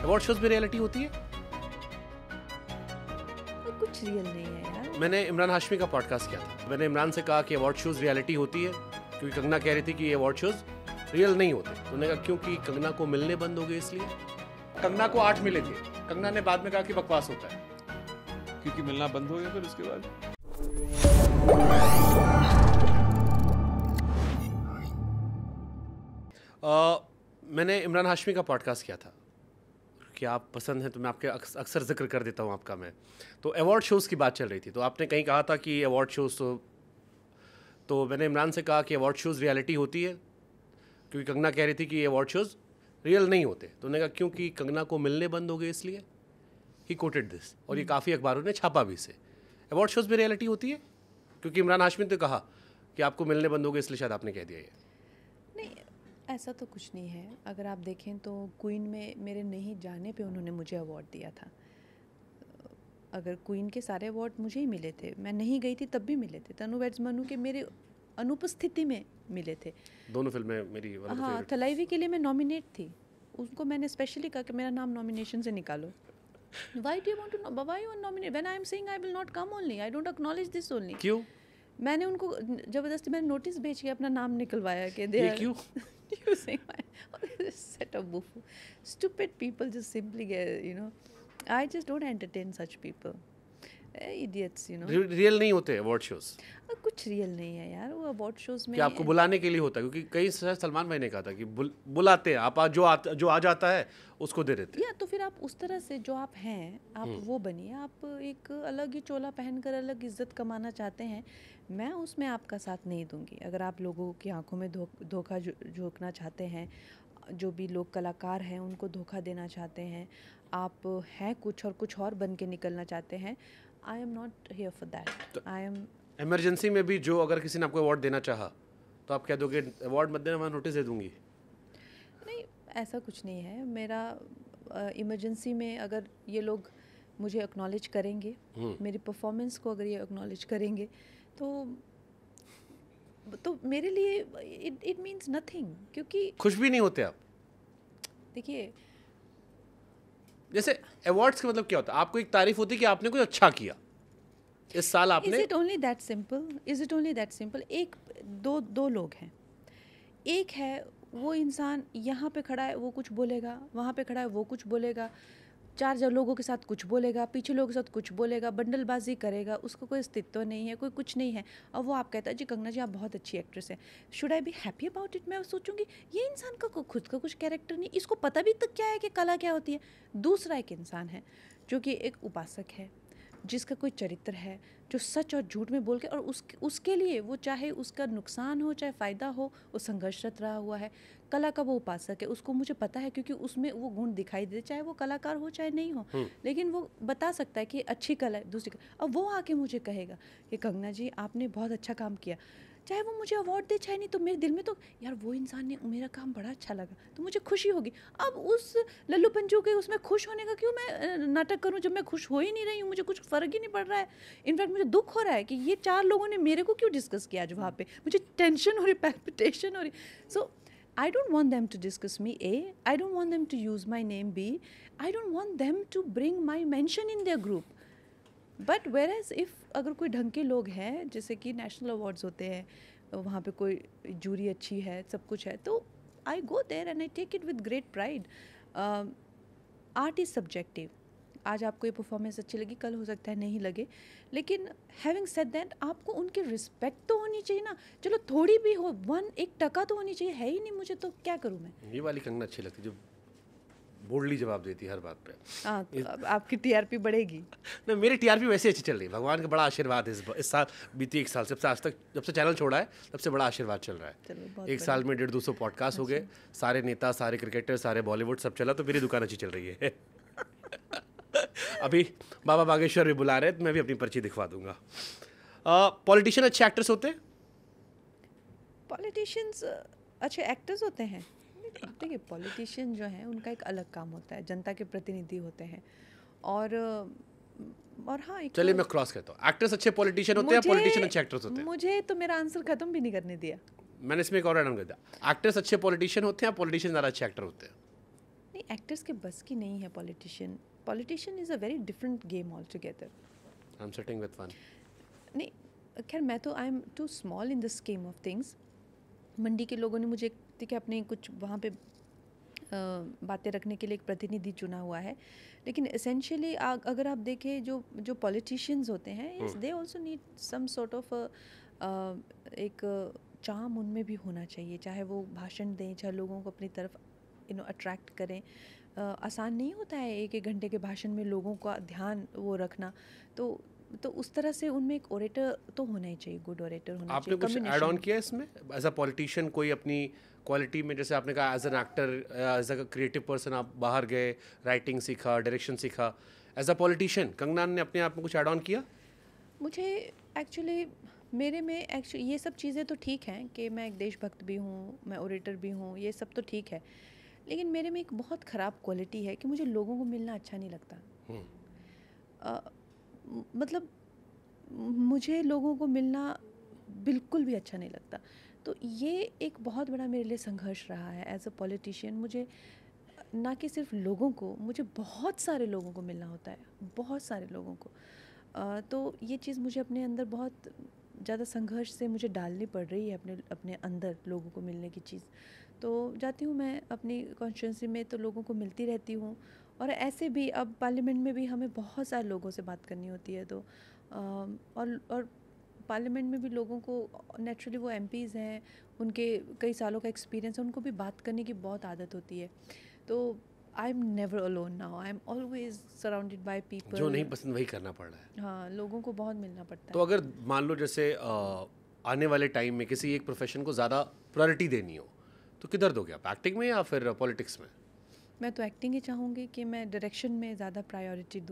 Award shows में reality होती है? कुछ रियल नहीं है यार। मैंने इमरान हाशमी का पॉडकास्ट किया था। मैंने इमरान से कहा कि अवार्ड शोज रियलिटी होती है, क्योंकि कंगना कह रही थी कि ये अवार्ड शोज रियल नहीं होते। तो उन्होंने कहा क्योंकि कंगना को मिलने बंद हो गए इसलिए। कंगना को 8 मिले थे, कंगना ने बाद में कहा कि बकवास होता है, क्योंकि मिलना बंद हो गया फिर उसके बाद। मैंने इमरान हाशमी का पॉडकास्ट किया था कि आप पसंद हैं तो मैं आपके अक्सर जिक्र कर देता हूँ आपका। मैं तो अवार्ड शोज़ की बात चल रही थी, तो आपने कहीं कहा था कि अवार्ड शोज़ तो मैंने इमरान से कहा कि अवार्ड शोज़ रियलिटी होती है, क्योंकि कंगना कह रही थी कि ये अवार्ड शोज़ रियल नहीं होते। तो उन्होंने कहा क्योंकि कंगना को मिलने बंद हो गए इसलिए। ही कोटेड दिस, और ये काफ़ी अखबारों ने छापा भी इसे। अवार्ड शोज़ में रियलिटी होती है, क्योंकि इमरान हाशमी ने तो कहा कि आपको मिलने बंद हो गए इसलिए शायद आपने कह दिया ये। नहीं, ऐसा तो कुछ नहीं है। अगर आप देखें तो क्वीन में मेरे नहीं जाने पे उन्होंने मुझे अवार्ड दिया था। अगर क्वीन के सारे अवार्ड मुझे ही मिले थे, मैं नहीं गई थी तब भी मिले थे। तनु वेड्स मनु के मेरे अनुपस्थिति में मिले थे। दोनों फिल्में मेरी हाँ, थलाईवी के लिए मैं नॉमिनेट थी, उसको मैंने स्पेशली कहा कि मेरा नाम नॉमिनेशन से निकालो। Why do you want to know? Why you want to nominate? When I am saying I will not come only, I don't acknowledge this only. क्यों? मैंने उनको जबरदस्ती मैंने नोटिस भेज के अपना नाम निकलवाया कि दे ये क्यों? using my set of buffo stupid people just simply get, you know, I just don't entertain such people. Idiots, you know. Real नहीं होते अवार्ड शोज़? कुछ रियल नहीं है यार वो अवार्ड शोज में। कि आपको बुलाने के लिए होता है, क्योंकि कई सलमान भाई ने कहा था कि बुलाते हैं आप, जो आ जाता है उसको दे देते हैं। या तो फिर आप उस तरह से जो आप हैं आप वो बनिए। आप एक अलग ही चोला पहनकर अलग इज्जत कमाना चाहते हैं, मैं उसमें आपका साथ नहीं दूंगी। अगर आप लोगों की आंखों में धोखा झोंकना चाहते हैं, जो भी लोग कलाकार हैं उनको धोखा देना चाहते हैं, आप हैं कुछ और कुछ और बन के निकलना चाहते हैं, I am not here for that. I am emergency में भी जो अगर किसी ने आपको अवार्ड देना चाहा तो आप कह दोगे अवार्ड मत देना, मैं नोटिस दे दूंगी? नहीं, ऐसा कुछ नहीं है। मेरा इमरजेंसी में अगर ये लोग मुझे एक्नॉलेज करेंगे, मेरी परफॉर्मेंस को अगर ये एक्नॉलेज करेंगे तो मेरे लिए इट मीन्स नथिंग। क्योंकि खुश भी नहीं होते आप? देखिए, जैसे अवार्ड्स का मतलब क्या होता है? आपको एक तारीफ होती है कि आपने कुछ अच्छा किया इस साल आपने। Is it only that simple? Is it only that simple? एक दो लोग हैं। एक है वो इंसान यहाँ पे खड़ा है वो कुछ बोलेगा, वहाँ पे खड़ा है वो कुछ बोलेगा, 4 लोगों के साथ कुछ बोलेगा, पीछे लोगों के साथ कुछ बोलेगा, बंडलबाजी करेगा, उसका कोई अस्तित्व नहीं है, कोई कुछ नहीं है। और वो आप कहता है जी कंगना जी आप बहुत अच्छी एक्ट्रेस हैं, should I be happy about it? मैं सोचूंगी ये इंसान का खुद का कुछ कैरेक्टर नहीं, इसको पता भी तक क्या है कि कला क्या होती है। दूसरा एक इंसान है जो कि एक उपासक है, जिसका कोई चरित्र है, जो सच और झूठ में बोल के, और उसके लिए वो चाहे उसका नुकसान हो चाहे फ़ायदा हो, वो संघर्षरत रहा हुआ है। कला का वो उपासक है, उसको मुझे पता है क्योंकि उसमें वो गुण दिखाई दे, चाहे वो कलाकार हो चाहे नहीं हो, लेकिन वो बता सकता है कि अच्छी कला है दूसरी कला। अब वो आके मुझे कहेगा कि कंगना जी आपने बहुत अच्छा काम किया, चाहे वो मुझे अवार्ड दे चाहे नहीं, तो मेरे दिल में तो यार वो इंसान ने मेरा काम बड़ा अच्छा लगा तो मुझे खुशी होगी। अब उस लल्लू पंजू के उसमें खुश होने का क्यों मैं नाटक करूं जब मैं खुश हो ही नहीं रही हूं, मुझे कुछ फ़र्क ही नहीं पड़ रहा है। इनफैक्ट मुझे दुख हो रहा है कि ये 4 लोगों ने मेरे को क्यों डिस्कस किया आज वहाँ पे, मुझे टेंशन हो रही, पैल्पिटेशन हो रही। सो I don't want them to discuss me, A. I don't want them to use my name, B. I don't want them to bring my mention in their group. But whereas if अगर कोई ढंग के लोग हैं, जैसे कि national awards होते हैं, वहाँ पे कोई जूरी अच्छी है, सब कुछ है, तो I go there and I take it with great pride. Art is subjective. आज आपको ये परफॉर्मेंस अच्छी लगी, कल हो सकता है नहीं लगे, लेकिन हैविंग सेड दैट आपको उनकी रिस्पेक्ट तो होनी चाहिए ना। चलो थोड़ी भी हो, 1% तो होनी चाहिए, है ही नहीं मुझे, तो क्या करूँ मैं। ये वाली कंगना अच्छी लगती जो बोल्डली जवाब देती है हर बात पे। हाँ, तो आपकी टीआरपी बढ़ेगी। नहीं, मेरी टीआरपी वैसे अच्छी चल रही है, भगवान का बड़ा आशीर्वाद है। इस साल बीती 1 साल से आज तक जब से चैनल छोड़ा है तब से बड़ा आशीर्वाद चल रहा है। 1 साल में 150-200 पॉडकास्ट हो गए, सारे नेता, सारे क्रिकेटर, सारे बॉलीवुड सब चला, तो मेरी दुकान अच्छी चल रही है। अभी बाबा बागेश्वर भी बुला रहे हैं तो मैं भी अपनी पर्ची दिखवा दूंगा। पॉलिटिशियन अच्छे एक्टर्स होते हैं? पॉलिटिशियंस अच्छे एक्टर्स होते हैं? देखिए, पॉलिटिशियन जो हैं उनका एक अलग काम होता है, जनता के प्रतिनिधि होते हैं। और हाँ, चलिए मैं क्रॉस करता हूँ, एक्टर्स अच्छे पॉलिटिशियन होते हैं, पॉलिटिशियन अच्छे एक्टर्स होते हैं? मुझे तो मेरा आंसर खत्म भी नहीं करने दिया। मैंने इसमें एक और ऐड कर दिया, एक्टर्स अच्छे पॉलिटिशियन होते हैं, पॉलिटिशियन ज़्यादा अच्छे एक्टर होते हैं? नहीं, एक्टर्स के बस की नहीं है politician. Politician is a very different game all together. I am sitting with one. नहीं, खैर मैं तो I am too small in the scheme of things. Mandi के लोगों ने मुझे ठीक है अपने कुछ वहाँ पे बातें रखने के लिए एक प्रतिनिधि चुना हुआ है, लेकिन एसेंशियली अगर आप देखें जो जो पॉलिटिशियंस होते हैं, yes they also need some sort of एक चार्म उनमें भी होना चाहिए, चाहे वो भाषण दें, चाहे लोगों को अपनी तरफ अट्रैक्ट करें. आसान नहीं होता है एक एक घंटे के भाषण में लोगों का ध्यान वो रखना. तो उस तरह से उनमें एक ओरेटर तो होना ही चाहिए, गुड ओरेटर होना आपने चाहिए. कुछ ऐड ऑन किया इसमें एज अ पॉलिटिशियन? कोई अपनी क्वालिटी में, जैसे आपने कहा as an actor, as a creative person आप बाहर गए, राइटिंग सीखा, डायरेक्शन सीखा, एज अ पॉलिटिशियन कंगना ने अपने आप में कुछ ऐड ऑन किया? मुझे एक्चुअली मेरे में एक्चुअली ये सब चीज़ें तो ठीक हैं कि मैं एक देशभक्त भी हूँ, मैं ओरेटर भी हूँ, ये सब तो ठीक है, लेकिन मेरे में एक बहुत ख़राब क्वालिटी है कि मुझे लोगों को मिलना अच्छा नहीं लगता. मतलब मुझे लोगों को मिलना बिल्कुल भी अच्छा नहीं लगता. तो ये एक बहुत बड़ा मेरे लिए संघर्ष रहा है एज अ पॉलिटिशियन. मुझे ना कि सिर्फ लोगों को, मुझे बहुत सारे लोगों को मिलना होता है, बहुत सारे लोगों को. तो ये चीज़ मुझे अपने अंदर बहुत ज़्यादा संघर्ष से मुझे डालनी पड़ रही है, अपने अपने अंदर लोगों को मिलने की चीज़. तो जाती हूँ मैं अपनी कॉन्स्टिट्यूंसी में, तो लोगों को मिलती रहती हूँ. और ऐसे भी अब पार्लियामेंट में भी हमें बहुत सारे लोगों से बात करनी होती है. तो और पार्लियामेंट में भी लोगों को नेचुरली, वो एमपीज़ हैं, उनके कई सालों का एक्सपीरियंस है, उनको भी बात करने की बहुत आदत होती है. तो I am never alone now, I am always surrounded by people. जो नहीं पसंद वही करना पड़ रहा है. हाँ, लोगों को बहुत मिलना पड़ता तो है. अगर मान लो जैसे आने वाले टाइम में किसी एक प्रोफेशन को ज़्यादा प्रायोरिटी देनी हो, तो किधर दोगे आप, एक्टिंग में या फिर पॉलिटिक्स में? मैं तो एक्टिंग ही चाहूँगी कि मैं डायरेक्शन में ज़्यादा प्रायोरिटी दूँ.